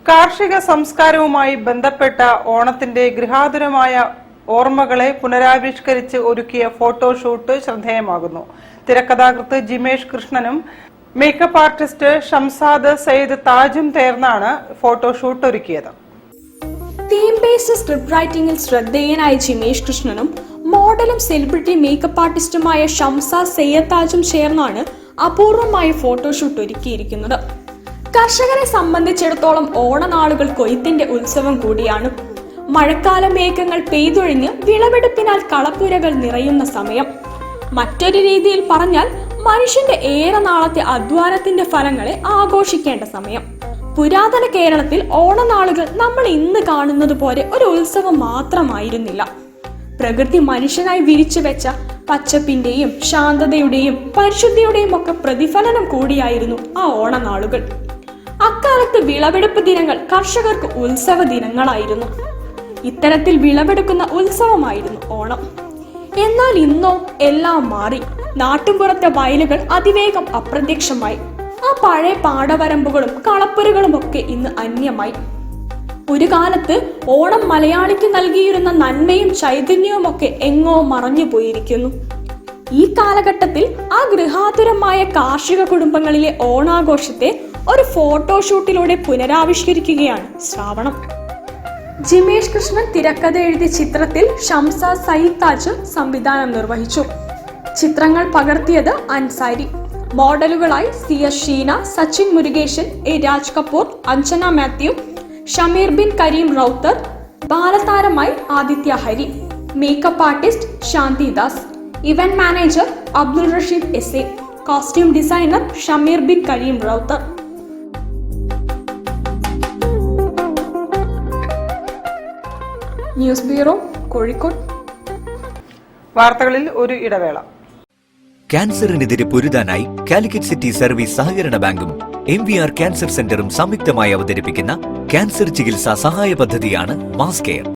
കാർഷിക സംസ്കാരവുമായി ബന്ധപ്പെട്ട ഓണത്തിന്റെ ഗൃഹാതുരമായ ഓർമ്മകളെ പുനരാവിഷ്കരിച്ച് ഒരുക്കിയ ഫോട്ടോഷൂട്ട് ശ്രദ്ധേയമാകുന്നു. തിരക്കഥാകൃത്ത് ജിമേഷ് കൃഷ്ണനും മേക്കപ്പ് ആർട്ടിസ്റ്റ് ഷംസാദ് സയ്യിദ് താജും ചേർന്നാണ് ഫോട്ടോഷൂട്ട് ഒരുക്കിയത്. തീം ബേസ്ഡ് സ്ക്രിപ്റ്റ് റൈറ്റിംഗിൽ ശ്രദ്ധേയനായ ജിമേഷ് കൃഷ്ണനും മോഡലും സെലിബ്രിറ്റി മേക്കപ്പ് ആർട്ടിസ്റ്റുമായ ഷംസാദ് സയ്യിദ് താജും ചേർന്നാണ് അപൂർവമായ ഫോട്ടോഷൂട്ട് ഒരുക്കിയിരിക്കുന്നത്. കർഷകരെ സംബന്ധിച്ചിടത്തോളം ഓണനാളുകൾ കൊയ്ത്തിന്റെ ഉത്സവം കൂടിയാണ്. മഴക്കാല മേഘങ്ങൾ പെയ്തൊഴിഞ്ഞ് വിളവെടുപ്പിനാൽ കളപ്പുരകൾ നിറയുന്ന സമയം. മറ്റൊരു രീതിയിൽ പറഞ്ഞാൽ മനുഷ്യന്റെ ഏറെ നാളത്തെ അധ്വാനത്തിന്റെ ഫലങ്ങളെ ആഘോഷിക്കേണ്ട സമയം. പുരാതന കേരളത്തിൽ ഓണനാളുകൾ നമ്മൾ ഇന്ന് കാണുന്നത് പോലെ ഒരു ഉത്സവം മാത്രമായിരുന്നില്ല. പ്രകൃതി മനുഷ്യനായി വിരിച്ചു വെച്ച പച്ചപ്പിന്റെയും ശാന്തതയുടെയും പരിശുദ്ധിയുടെയും ഒക്കെ പ്രതിഫലനം കൂടിയായിരുന്നു ആ ഓണനാളുകൾ. അക്കാലത്ത് വിളവെടുപ്പ് ദിനങ്ങൾ കർഷകർക്ക് ഉത്സവ ദിനങ്ങളായിരുന്നു. ഇത്തരത്തിൽ വിളവെടുക്കുന്ന ഉത്സവമായിരുന്നു ഓണം. എന്നാൽ ഇന്നോ എല്ലാം മാറി. നാട്ടുപുറത്തെ വയലുകൾ അതിവേഗം അപ്രത്യക്ഷമായി. ആ പഴയ പാടവരമ്പുകളും കളപ്പുരകളും ഒക്കെ ഇന്ന് അന്യമായി. ഒരു കാലത്ത് ഓണം മലയാളിക്ക് നൽകിയിരുന്ന നന്മയും ചൈതന്യവും ഒക്കെ എങ്ങോ മറഞ്ഞു പോയിരിക്കുന്നു. ഈ കാലഘട്ടത്തിൽ ആ ഗൃഹാതുരമായ കാർഷിക കുടുംബങ്ങളിലെ ഓണാഘോഷത്തെ ഒരു ഫോട്ടോഷൂട്ടിലൂടെ പുനരാവിഷ്കരിക്കുകയാണ് ശ്രാവണം. ജിമേഷ് കൃഷ്ണൻ തിരക്കഥ എഴുതിയ ചിത്രത്തിൽ ഷംസാദ് സയ്യിദ് താജ് സംവിധാനം നിർവഹിച്ചു. ചിത്രങ്ങൾ പകർത്തിയത് അൻസാരി. മോഡലുകളായി CS ഷീന, സച്ചിൻ മുരുകേശൻ, A രാജ് കപൂർ, അഞ്ജന മാത്യു, ഷമീർ ബിൻ കരീം റൌത്തർ. ബാലതാരമായി Aditya Hari. Makeup artist Shanthi Das. Event manager Abdul Rasheed SA. Costume designer Shameer Bin Kareem Rowther. News bureau, Kozhikode. വാർത്തകളിൽ ഒരു ഇടവേള. ക്യാൻസറിനെതിരെ പൊരുതാനായി കാലിക്കറ്റ് സിറ്റി സർവീസ് സഹകരണ ബാങ്കും MVR ക്യാൻസർ സെന്ററും സംയുക്തമായി അവതരിപ്പിക്കുന്ന ക്യാൻസർ ചികിത്സാ സഹായ പദ്ധതിയാണ് മാസ് കെയർ.